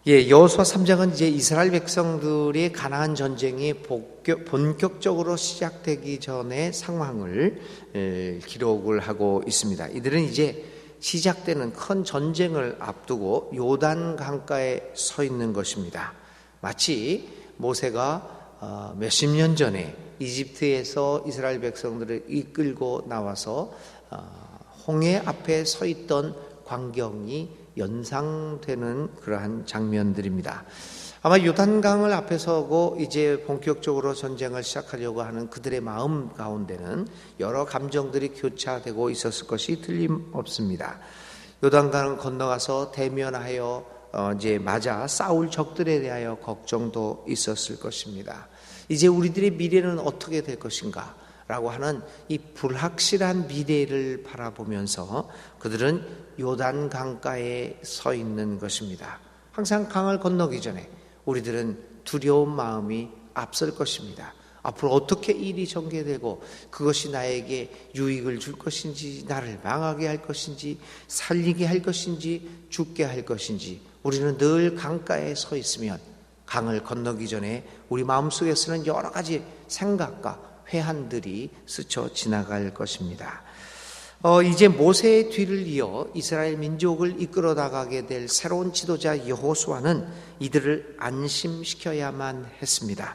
여호수아 3장은 이제 이스라엘 백성들의 가나안 전쟁이 본격적으로 시작되기 전의 상황을 기록을 하고 있습니다. 이들은 이제 시작되는 큰 전쟁을 앞두고 요단 강가에 서 있는 것입니다. 마치 모세가 몇십 년 전에 이집트에서 이스라엘 백성들을 이끌고 나와서 홍해 앞에 서 있던 광경이 연상되는 그러한 장면들입니다. 아마 요단강을 앞에 서고 이제 본격적으로 전쟁을 시작하려고 하는 그들의 마음 가운데는 여러 감정들이 교차되고 있었을 것이 틀림없습니다. 요단강을 건너가서 대면하여 이제 맞아 싸울 적들에 대하여 걱정도 있었을 것입니다. 이제 우리들의 미래는 어떻게 될 것인가? 라고 하는 이 불확실한 미래를 바라보면서 그들은 요단 강가에 서 있는 것입니다. 항상 강을 건너기 전에 우리들은 두려운 마음이 앞설 것입니다. 앞으로 어떻게 일이 전개되고 그것이 나에게 유익을 줄 것인지, 나를 망하게 할 것인지, 살리게 할 것인지, 죽게 할 것인지, 우리는 늘 강가에 서 있으면 강을 건너기 전에 우리 마음속에서는 여러 가지 생각과 회한들이 스쳐 지나갈 것입니다. 이제 모세의 뒤를 이어 이스라엘 민족을 이끌어 나가게 될 새로운 지도자 여호수아는 이들을 안심시켜야만 했습니다.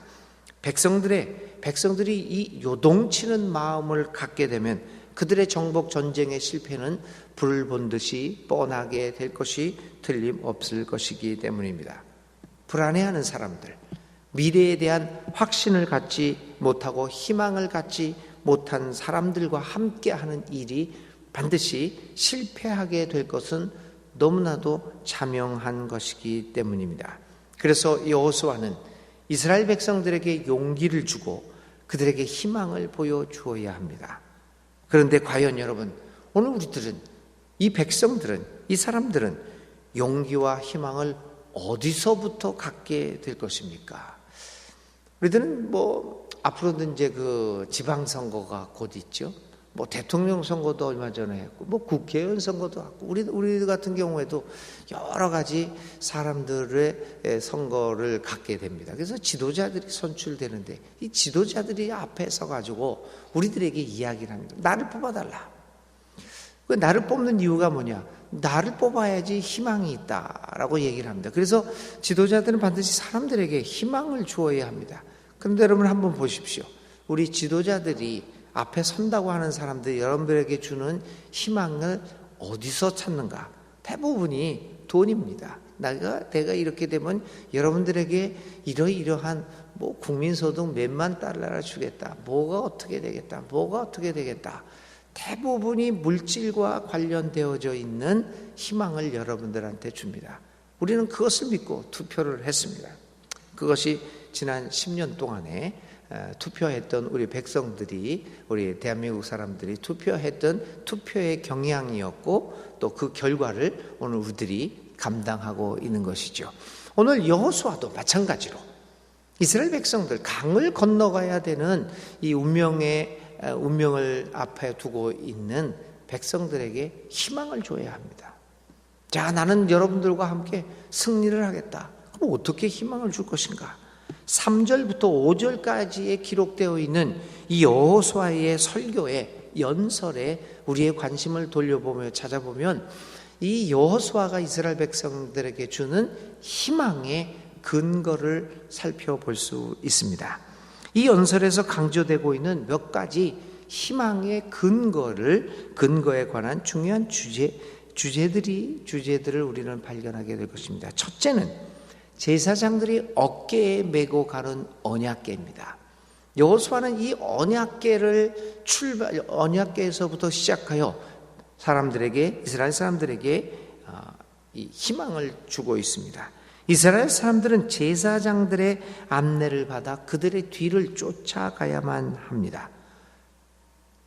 백성들이 이 요동치는 마음을 갖게 되면 그들의 정복 전쟁의 실패는 불을 본 듯이 뻔하게 될 것이 틀림없을 것이기 때문입니다. 불안해하는 사람들, 미래에 대한 확신을 갖지 못하고 희망을 갖지 못한 사람들과 함께하는 일이 반드시 실패하게 될 것은 너무나도 자명한 것이기 때문입니다. 그래서 여호수아는 이스라엘 백성들에게 용기를 주고 그들에게 희망을 보여주어야 합니다. 그런데 과연 여러분, 오늘 우리들은, 이 백성들은, 이 사람들은 용기와 희망을 어디서부터 갖게 될 것입니까? 우리들은 앞으로도 이제 그 지방선거가 곧 있죠. 대통령 선거도 얼마 전에 했고, 국회의원 선거도 했고, 우리 같은 경우에도 여러 가지 사람들의 선거를 갖게 됩니다. 그래서 지도자들이 선출되는데, 이 지도자들이 앞에 서가지고 우리들에게 이야기를 합니다. 나를 뽑아달라. 나를 뽑는 이유가 뭐냐? 나를 뽑아야지 희망이 있다라고 얘기를 합니다. 그래서 지도자들은 반드시 사람들에게 희망을 주어야 합니다. 그런데 여러분 한번 보십시오. 우리 지도자들이 앞에 선다고 하는 사람들이 여러분들에게 주는 희망을 어디서 찾는가? 대부분이 돈입니다. 내가 이렇게 되면 여러분들에게 이러이러한 국민소득 몇만 달러를 주겠다. 뭐가 어떻게 되겠다. 대부분이 물질과 관련되어져 있는 희망을 여러분들한테 줍니다. 우리는 그것을 믿고 투표를 했습니다. 그것이 지난 10년 동안에 투표했던 우리 백성들이, 우리 대한민국 사람들이 투표했던 투표의 경향이었고 또 그 결과를 오늘 우리들이 감당하고 있는 것이죠. 오늘 여호수아도 마찬가지로 이스라엘 백성들, 강을 건너가야 되는 이 운명을 앞에 두고 있는 백성들에게 희망을 줘야 합니다. 자, 나는 여러분들과 함께 승리를 하겠다. 그럼 어떻게 희망을 줄 것인가? 3절부터 5절까지에 기록되어 있는 이 여호수아의 설교의 연설에 우리의 관심을 돌려보며 찾아보면 이 여호수아가 이스라엘 백성들에게 주는 희망의 근거를 살펴볼 수 있습니다. 이 연설에서 강조되고 있는 몇 가지 희망의 근거에 관한 중요한 주제들을 우리는 발견하게 될 것입니다. 첫째는 제사장들이 어깨에 메고 가는 언약궤입니다. 여호수아는 이 언약궤에서부터 시작하여 이스라엘 사람들에게 이 희망을 주고 있습니다. 이스라엘 사람들은 제사장들의 안내를 받아 그들의 뒤를 쫓아가야만 합니다.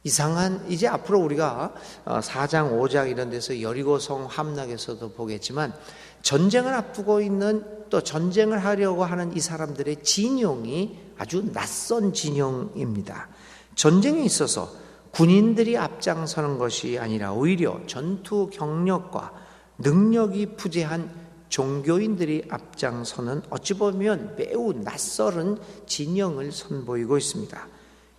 이제 앞으로 우리가 4장, 5장 이런 데서 여리고성 함락에서도 보겠지만 전쟁을 앞두고 있는, 또 전쟁을 하려고 하는 이 사람들의 진영이 아주 낯선 진영입니다. 전쟁에 있어서 군인들이 앞장서는 것이 아니라 오히려 전투 경력과 능력이 부재한 종교인들이 앞장서는 어찌 보면 매우 낯설은 진영을 선보이고 있습니다.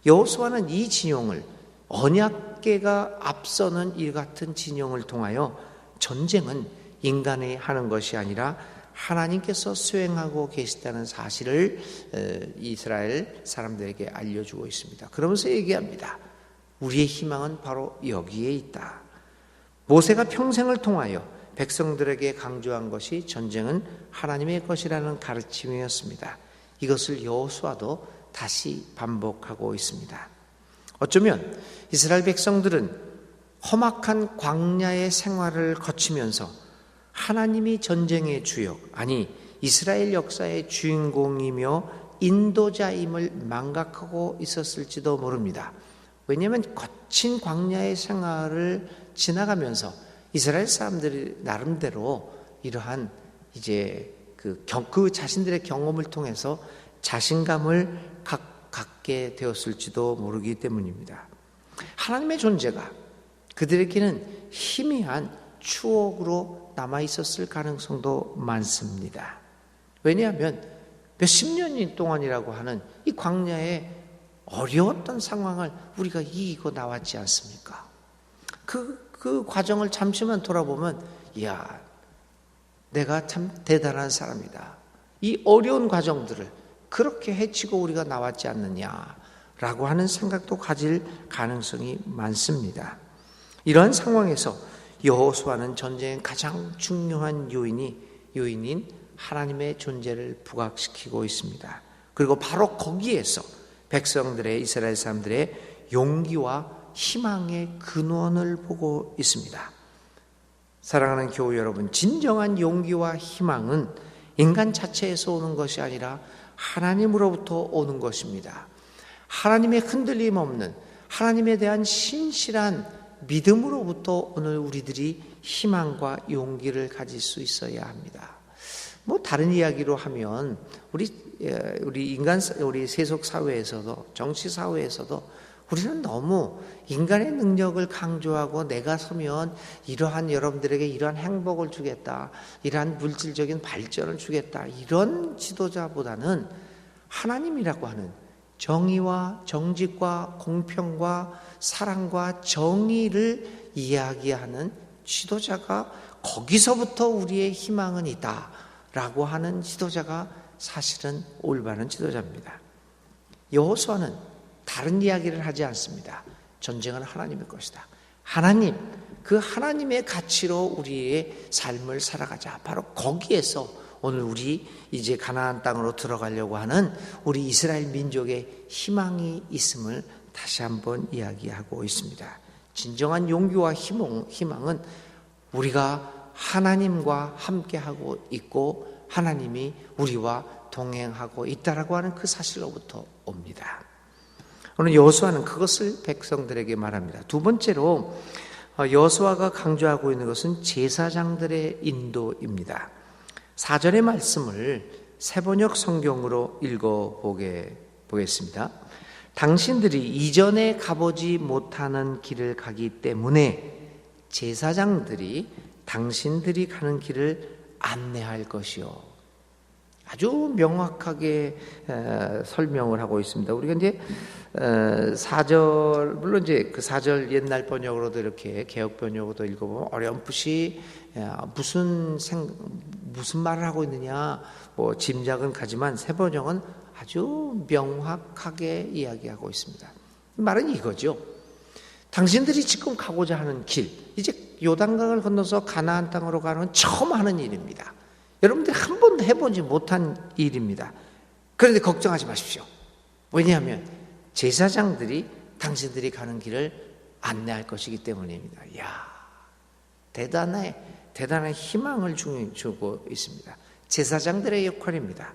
여호수아는 이 진영을, 언약궤가 앞서는 이 같은 진영을 통하여 전쟁은 인간이 하는 것이 아니라 하나님께서 수행하고 계시다는 사실을 이스라엘 사람들에게 알려주고 있습니다. 그러면서 얘기합니다. 우리의 희망은 바로 여기에 있다. 모세가 평생을 통하여 백성들에게 강조한 것이 전쟁은 하나님의 것이라는 가르침이었습니다. 이것을 여호수아도 다시 반복하고 있습니다. 어쩌면 이스라엘 백성들은 험악한 광야의 생활을 거치면서 하나님이 전쟁의 주역, 아니 이스라엘 역사의 주인공이며 인도자임을 망각하고 있었을지도 모릅니다. 왜냐하면 거친 광야의 생활을 지나가면서 이스라엘 사람들이 나름대로 이러한 이제 그 자신들의 경험을 통해서 자신감을 갖게 되었을지도 모르기 때문입니다. 하나님의 존재가 그들에게는 희미한 추억으로 남아 있었을 가능성도 많습니다. 왜냐하면 몇십 년 동안이라고 하는 이 광야의 어려웠던 상황을 우리가 이기고 나왔지 않습니까? 그 과정을 잠시만 돌아보면, 이야, 내가 참 대단한 사람이다. 이 어려운 과정들을 그렇게 헤치고 우리가 나왔지 않느냐라고 하는 생각도 가질 가능성이 많습니다. 이러한 상황에서 여호수아는 전쟁의 가장 중요한 요인인 하나님의 존재를 부각시키고 있습니다. 그리고 바로 거기에서 백성들의, 이스라엘 사람들의 용기와 희망의 근원을 보고 있습니다. 사랑하는 교우 여러분, 진정한 용기와 희망은 인간 자체에서 오는 것이 아니라 하나님으로부터 오는 것입니다. 하나님의 흔들림 없는, 하나님에 대한 신실한 믿음으로부터 오늘 우리들이 희망과 용기를 가질 수 있어야 합니다. 다른 이야기로 하면 우리 세속 사회에서도, 정치 사회에서도 우리는 너무 인간의 능력을 강조하고, 내가 서면 이러한 여러분들에게 이러한 행복을 주겠다, 이러한 물질적인 발전을 주겠다, 이런 지도자보다는 하나님이라고 하는 정의와 정직과 공평과 사랑과 정의를 이야기하는 지도자가, 거기서부터 우리의 희망은 있다라고 하는 지도자가 사실은 올바른 지도자입니다. 여호수아는 다른 이야기를 하지 않습니다. 전쟁은 하나님의 것이다. 하나님, 그 하나님의 가치로 우리의 삶을 살아가자. 바로 거기에서 오늘 우리 이제 가나안 땅으로 들어가려고 하는 우리 이스라엘 민족의 희망이 있음을 다시 한번 이야기하고 있습니다. 진정한 용기와 희망은 우리가 하나님과 함께하고 있고 하나님이 우리와 동행하고 있다라고 하는 그 사실로부터 옵니다. 오늘 여호수아는 그것을 백성들에게 말합니다. 두 번째로 여호수아가 강조하고 있는 것은 제사장들의 인도입니다. 4절의 말씀을 세번역 성경으로 읽어보겠습니다. 당신들이 이전에 가보지 못하는 길을 가기 때문에 제사장들이 당신들이 가는 길을 안내할 것이요. 아주 명확하게 설명을 하고 있습니다. 우리가 이제 4절, 물론 이제 그 4절 옛날 번역으로도 이렇게 개역 번역으로도 읽어보면 어렴풋이 무슨 말을 하고 있느냐 짐작은 가지만 새 번역은 아주 명확하게 이야기하고 있습니다. 말은 이거죠. 당신들이 지금 가고자 하는 길, 이제 요단강을 건너서 가나안 땅으로 가는 처음 하는 일입니다. 여러분들이 한 번도 해보지 못한 일입니다. 그런데 걱정하지 마십시오. 왜냐하면 제사장들이 당신들이 가는 길을 안내할 것이기 때문입니다. 이야, 대단한 희망을 주고 있습니다. 제사장들의 역할입니다.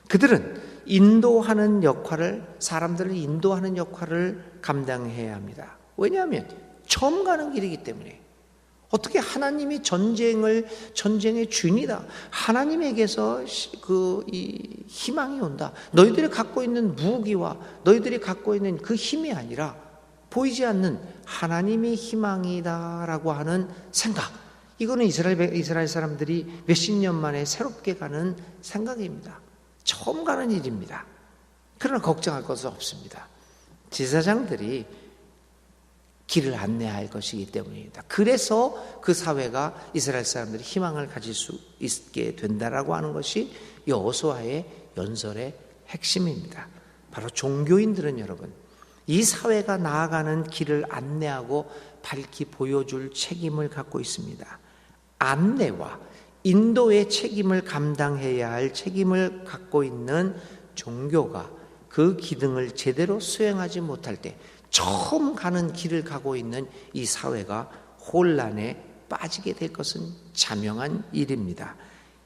그들은 인도하는 역할을, 사람들을 인도하는 역할을 감당해야 합니다. 왜냐하면 처음 가는 길이기 때문에. 어떻게 하나님이 전쟁의 주인이다. 하나님에게서 이 희망이 온다. 너희들이 갖고 있는 무기와 너희들이 갖고 있는 그 힘이 아니라 보이지 않는 하나님이 희망이다라고 하는 생각. 이거는 이스라엘 사람들이 몇십 년 만에 새롭게 가는 생각입니다. 처음 가는 일입니다. 그러나 걱정할 것은 없습니다. 제사장들이 길을 안내할 것이기 때문입니다. 그래서 그 사회가 이스라엘 사람들이 희망을 가질 수 있게 된다라고 하는 것이 여호수아의 연설의 핵심입니다. 바로 종교인들은 여러분, 이 사회가 나아가는 길을 안내하고 밝히 보여줄 책임을 갖고 있습니다. 안내와 인도의 책임을 감당해야 할 책임을 갖고 있는 종교가 그 기능을 제대로 수행하지 못할 때 처음 가는 길을 가고 있는 이 사회가 혼란에 빠지게 될 것은 자명한 일입니다.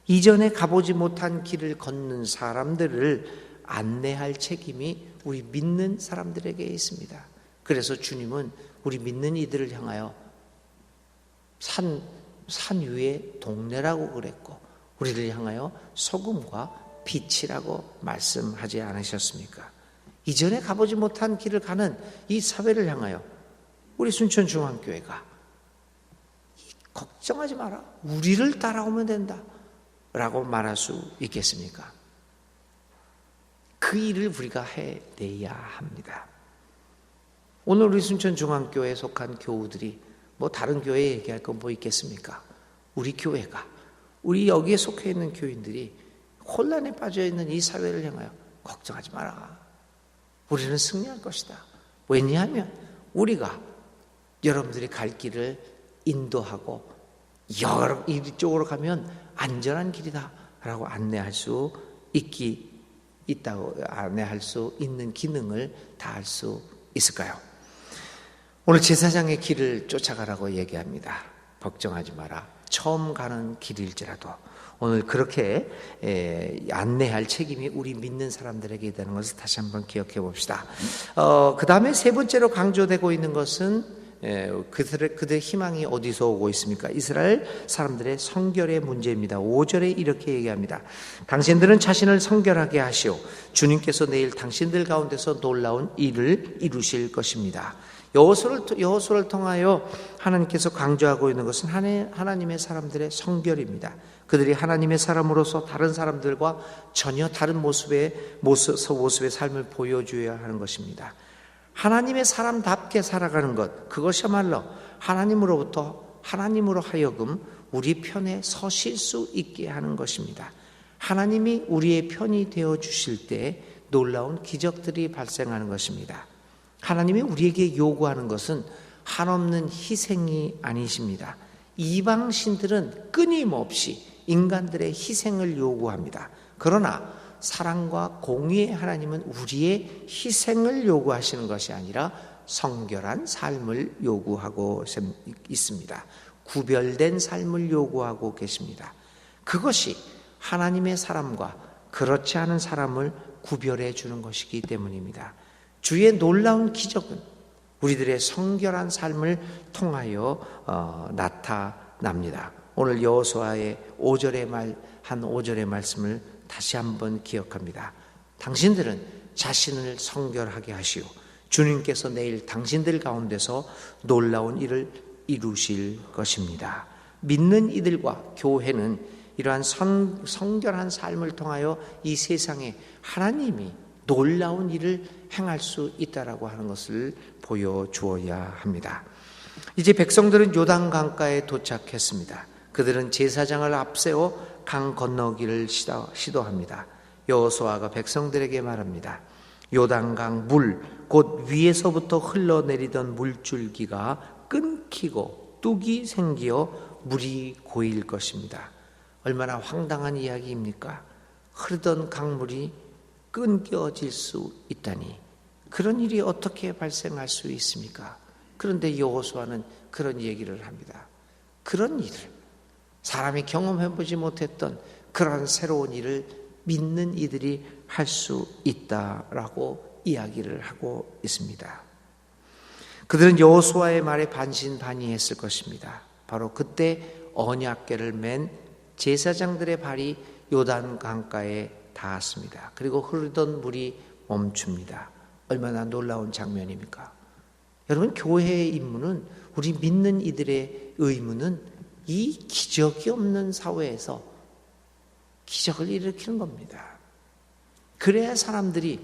이전에 가보지 못한 길을 걷는 사람들을 안내할 책임이 우리 믿는 사람들에게 있습니다. 그래서 주님은 우리 믿는 이들을 향하여 산 위의 동네라고 그랬고, 우리를 향하여 소금과 빛이라고 말씀하지 않으셨습니까? 이전에 가보지 못한 길을 가는 이 사회를 향하여 우리 순천중앙교회가 걱정하지 마라, 우리를 따라오면 된다 라고 말할 수 있겠습니까? 그 일을 우리가 해내야 합니다. 오늘 우리 순천중앙교회에 속한 교우들이 뭐 다른 교회에 얘기할 건 뭐 있겠습니까? 우리 교회가, 우리 여기에 속해 있는 교인들이 혼란에 빠져 있는 이 사회를 향하여 걱정하지 마라, 우리는 승리할 것이다. 왜냐하면 우리가 여러분들이 갈 길을 인도하고 이쪽으로 가면 안전한 길이다 라고 안내할 수 있는 기능을 다할 수 있을까요? 오늘 제사장의 길을 쫓아가라고 얘기합니다. 걱정하지 마라. 처음 가는 길일지라도 오늘 그렇게 안내할 책임이 우리 믿는 사람들에게 있다는 것을 다시 한번 기억해 봅시다. 그 다음에 세 번째로 강조되고 있는 것은 그들의 희망이 어디서 오고 있습니까? 이스라엘 사람들의 성결의 문제입니다. 5절에 이렇게 얘기합니다. 당신들은 자신을 성결하게 하시오. 주님께서 내일 당신들 가운데서 놀라운 일을 이루실 것입니다. 여호수아를 통하여 하나님께서 강조하고 있는 것은 하나님의 사람들의 성결입니다. 그들이 하나님의 사람으로서 다른 사람들과 전혀 다른 모습의 삶을 보여줘야 하는 것입니다. 하나님의 사람답게 살아가는 것, 그것이야말로 하나님으로 하여금 우리 편에 서실 수 있게 하는 것입니다. 하나님이 우리의 편이 되어 주실 때 놀라운 기적들이 발생하는 것입니다. 하나님이 우리에게 요구하는 것은 한없는 희생이 아니십니다. 이방신들은 끊임없이 인간들의 희생을 요구합니다. 그러나 사랑과 공의의 하나님은 우리의 희생을 요구하시는 것이 아니라 성결한 삶을 요구하고 있습니다. 구별된 삶을 요구하고 계십니다. 그것이 하나님의 사람과 그렇지 않은 사람을 구별해 주는 것이기 때문입니다. 주의 놀라운 기적은 우리들의 성결한 삶을 통하여 나타납니다. 오늘 여호수아의 5절의 말씀을 다시 한번 기억합니다. 당신들은 자신을 성결하게 하시오. 주님께서 내일 당신들 가운데서 놀라운 일을 이루실 것입니다. 믿는 이들과 교회는 이러한 성결한 삶을 통하여 이 세상에 하나님이 놀라운 일을 행할 수 있다라고 하는 것을 보여주어야 합니다. 이제 백성들은 요단 강가에 도착했습니다. 그들은 제사장을 앞세워 강 건너기를 시도합니다. 여호수아가 백성들에게 말합니다. 요단강 물, 곧 위에서부터 흘러내리던 물줄기가 끊기고 뚝이 생기어 물이 고일 것입니다. 얼마나 황당한 이야기입니까? 흐르던 강물이 끊겨질 수 있다니, 그런 일이 어떻게 발생할 수 있습니까? 그런데 여호수아는 그런 얘기를 합니다. 그런 일을, 사람이 경험해보지 못했던 그런 새로운 일을 믿는 이들이 할 수 있다라고 이야기를 하고 있습니다. 그들은 여호수아의 말에 반신반의했을 것입니다. 바로 그때 언약궤를 맨 제사장들의 발이 요단 강가에 닿았습니다. 그리고 흐르던 물이 멈춥니다. 얼마나 놀라운 장면입니까? 여러분, 교회의 임무는, 우리 믿는 이들의 의무는 이 기적이 없는 사회에서 기적을 일으키는 겁니다. 그래야 사람들이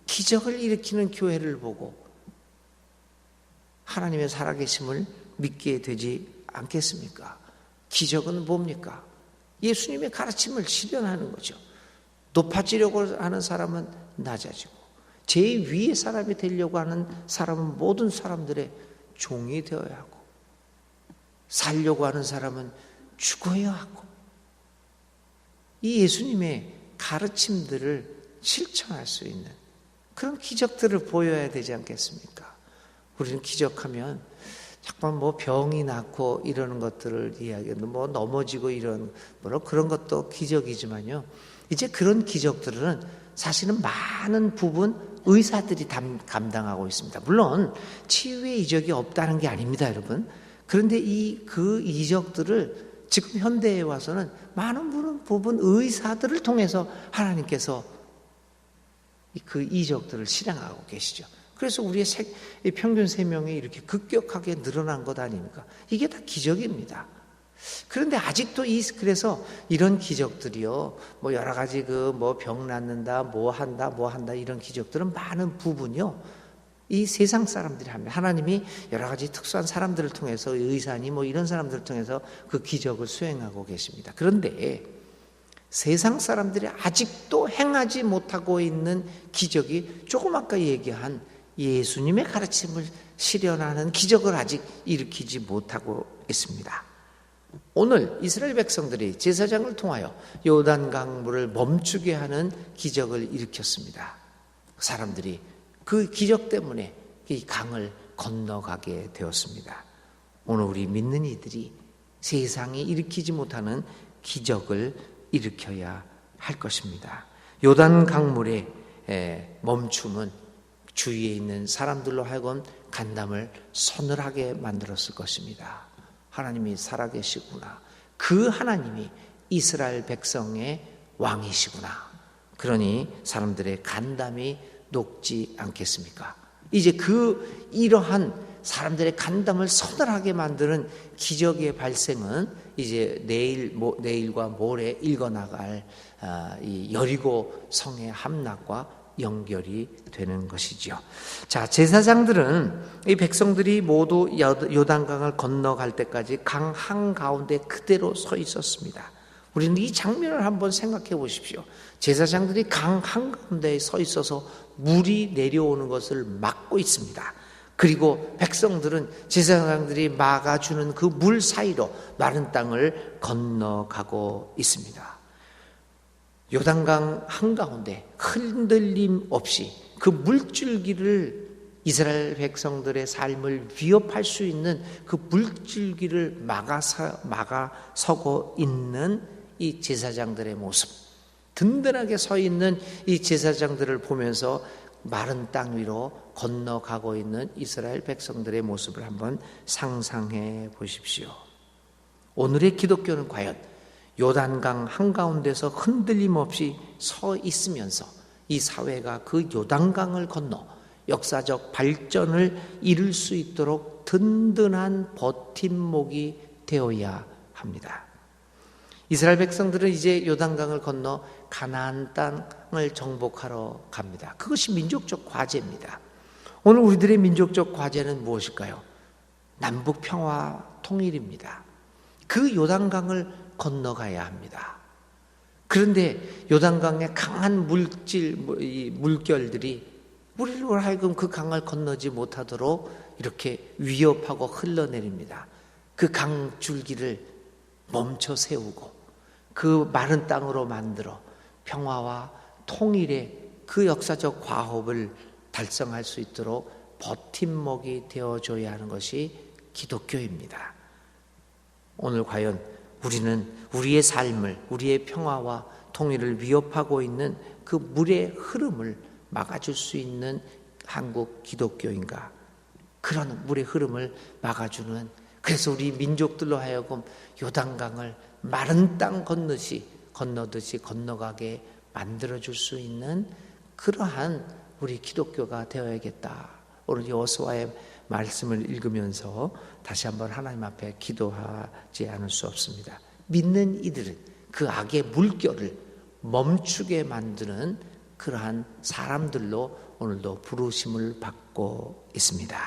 기적을 일으키는 교회를 보고 하나님의 살아계심을 믿게 되지 않겠습니까? 기적은 뭡니까? 예수님의 가르침을 실현하는 거죠. 높아지려고 하는 사람은 낮아지고 제일 위의 사람이 되려고 하는 사람은 모든 사람들의 종이 되어야 하고 살려고 하는 사람은 죽어야 하고 이 예수님의 가르침들을 실천할 수 있는 그런 기적들을 보여야 되지 않겠습니까? 우리는 기적하면 자꾸만 뭐 병이 낫고 이러는 것들을 이야기하는 뭐 넘어지고 이런 물론 그런 것도 기적이지만요. 이제 그런 기적들은 사실은 많은 부분 의사들이 감당하고 있습니다. 물론 치유의 이적이 없다는 게 아닙니다, 여러분. 그런데 그 이적들을 지금 현대에 와서는 많은 부분 의사들을 통해서 하나님께서 그 이적들을 실행하고 계시죠. 그래서 우리의 평균 생명이 이렇게 급격하게 늘어난 것 아닙니까? 이게 다 기적입니다. 그런데 아직도 그래서 이런 기적들이요, 뭐 여러 가지 뭐 병 낫는다, 뭐 한다 이런 기적들은 많은 부분이요, 이 세상 사람들이 합니다. 하나님이 여러 가지 특수한 사람들을 통해서 의사니 뭐 이런 사람들을 통해서 그 기적을 수행하고 계십니다. 그런데 세상 사람들이 아직도 행하지 못하고 있는 기적이 조금 아까 얘기한 예수님의 가르침을 실현하는 기적을 아직 일으키지 못하고 있습니다. 오늘 이스라엘 백성들이 제사장을 통하여 요단강물을 멈추게 하는 기적을 일으켰습니다. 사람들이 그 기적 때문에 이 강을 건너가게 되었습니다. 오늘 우리 믿는 이들이 세상이 일으키지 못하는 기적을 일으켜야 할 것입니다. 요단 강물의 멈춤은 주위에 있는 사람들로 하여금 간담을 서늘하게 만들었을 것입니다. 하나님이 살아계시구나. 그 하나님이 이스라엘 백성의 왕이시구나. 그러니 사람들의 간담이 녹지 않겠습니까? 이제 이러한 사람들의 간담을 서늘하게 만드는 기적의 발생은 이제 내일과 모레 읽어나갈 이 여리고 성의 함락과 연결이 되는 것이지요. 자, 제사장들은 이 백성들이 모두 요단강을 건너갈 때까지 강 한가운데 그대로 서 있었습니다. 우리는 이 장면을 한번 생각해 보십시오. 제사장들이 강 한가운데에 서 있어서 물이 내려오는 것을 막고 있습니다. 그리고 백성들은 제사장들이 막아주는 그 물 사이로 마른 땅을 건너가고 있습니다. 요단강 한가운데 흔들림 없이 그 물줄기를 이스라엘 백성들의 삶을 위협할 수 있는 그 물줄기를 막아서고 있는 이 제사장들의 모습, 든든하게 서 있는 이 제사장들을 보면서 마른 땅 위로 건너가고 있는 이스라엘 백성들의 모습을 한번 상상해 보십시오. 오늘의 기독교는 과연 요단강 한가운데서 흔들림 없이 서 있으면서 이 사회가 그 요단강을 건너 역사적 발전을 이룰 수 있도록 든든한 버팀목이 되어야 합니다. 이스라엘 백성들은 이제 요단강을 건너 가나안 땅을 정복하러 갑니다. 그것이 민족적 과제입니다. 오늘 우리들의 민족적 과제는 무엇일까요? 남북 평화 통일입니다. 그 요단강을 건너가야 합니다. 그런데 요단강의 강한 물결들이 우리로 하여금 그 강을 건너지 못하도록 이렇게 위협하고 흘러내립니다. 그 강 줄기를 멈춰 세우고 그 마른 땅으로 만들어 평화와 통일의 그 역사적 과업을 달성할 수 있도록 버팀목이 되어줘야 하는 것이 기독교입니다. 오늘 과연 우리는 우리의 삶을, 우리의 평화와 통일을 위협하고 있는 그 물의 흐름을 막아줄 수 있는 한국 기독교인가? 그런 물의 흐름을 막아주는, 그래서 우리 민족들로 하여금 요단강을 마른 땅 건너듯이 건너가게 만들어줄 수 있는 그러한 우리 기독교가 되어야겠다. 오늘 여호수아의 말씀을 읽으면서 다시 한번 하나님 앞에 기도하지 않을 수 없습니다. 믿는 이들은 그 악의 물결을 멈추게 만드는 그러한 사람들로 오늘도 부르심을 받고 있습니다.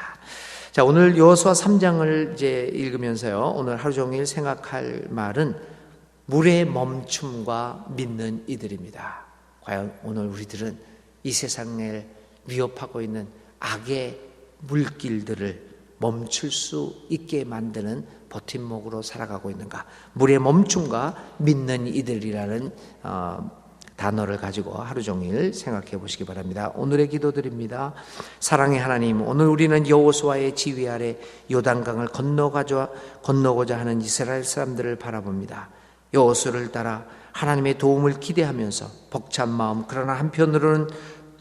자, 오늘 여호수아 3장을 이제 읽으면서요, 오늘 하루 종일 생각할 말은 물의 멈춤과 믿는 이들입니다. 과연 오늘 우리들은 이 세상을 위협하고 있는 악의 물길들을 멈출 수 있게 만드는 버팀목으로 살아가고 있는가? 물의 멈춤과 믿는 이들이라는 단어를 가지고 하루 종일 생각해 보시기 바랍니다. 오늘의 기도드립니다. 사랑의 하나님, 오늘 우리는 여호수아의 지휘 아래 요단강을 건너고자 하는 이스라엘 사람들을 바라봅니다. 여호수아를 따라 하나님의 도움을 기대하면서 벅찬 마음, 그러나 한편으로는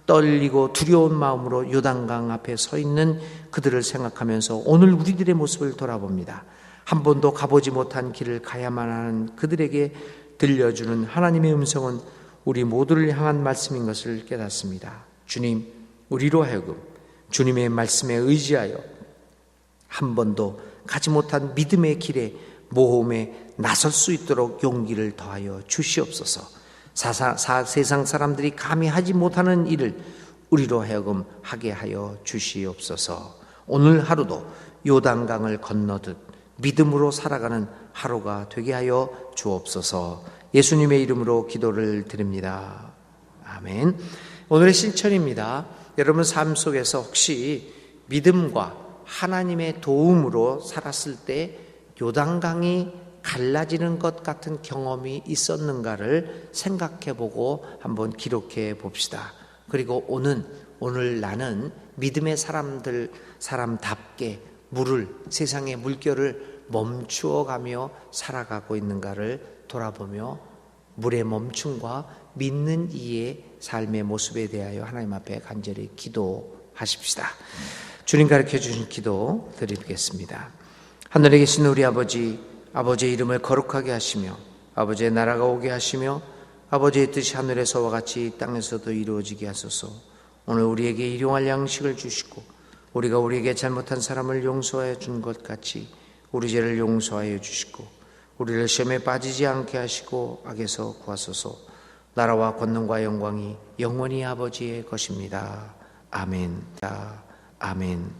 떨리고 두려운 마음으로 요단강 앞에 서 있는 그들을 생각하면서 오늘 우리들의 모습을 돌아봅니다. 한 번도 가보지 못한 길을 가야만 하는 그들에게 들려주는 하나님의 음성은 우리 모두를 향한 말씀인 것을 깨닫습니다. 주님, 우리로 하여금 주님의 말씀에 의지하여 한 번도 가지 못한 믿음의 길에 모험에 나설 수 있도록 용기를 더하여 주시옵소서. 세상 사람들이 감히 하지 못하는 일을 우리로 하여금 하게 하여 주시옵소서. 오늘 하루도 요단강을 건너듯 믿음으로 살아가는 하루가 되게 하여 주옵소서. 예수님의 이름으로 기도를 드립니다. 아멘. 오늘의 실천입니다. 여러분 삶 속에서 혹시 믿음과 하나님의 도움으로 살았을 때 요단강이 갈라지는 것 같은 경험이 있었는가를 생각해보고 한번 기록해 봅시다. 그리고 오늘 나는 믿음의 사람답게 세상의 물결을 멈추어가며 살아가고 있는가를 돌아보며 물의 멈춤과 믿는 이의 삶의 모습에 대하여 하나님 앞에 간절히 기도하십시다. 주님 가르쳐 주신 기도 드리겠습니다. 하늘에 계신 우리 아버지의 이름을 거룩하게 하시며 아버지의 나라가 오게 하시며 아버지의 뜻이 하늘에서와 같이 땅에서도 이루어지게 하소서. 오늘 우리에게 일용할 양식을 주시고 우리가 우리에게 잘못한 사람을 용서하여 준 것 같이 우리 죄를 용서하여 주시고 우리를 시험에 빠지지 않게 하시고 악에서 구하소서. 나라와 권능과 영광이 영원히 아버지의 것입니다. 아멘. 아멘.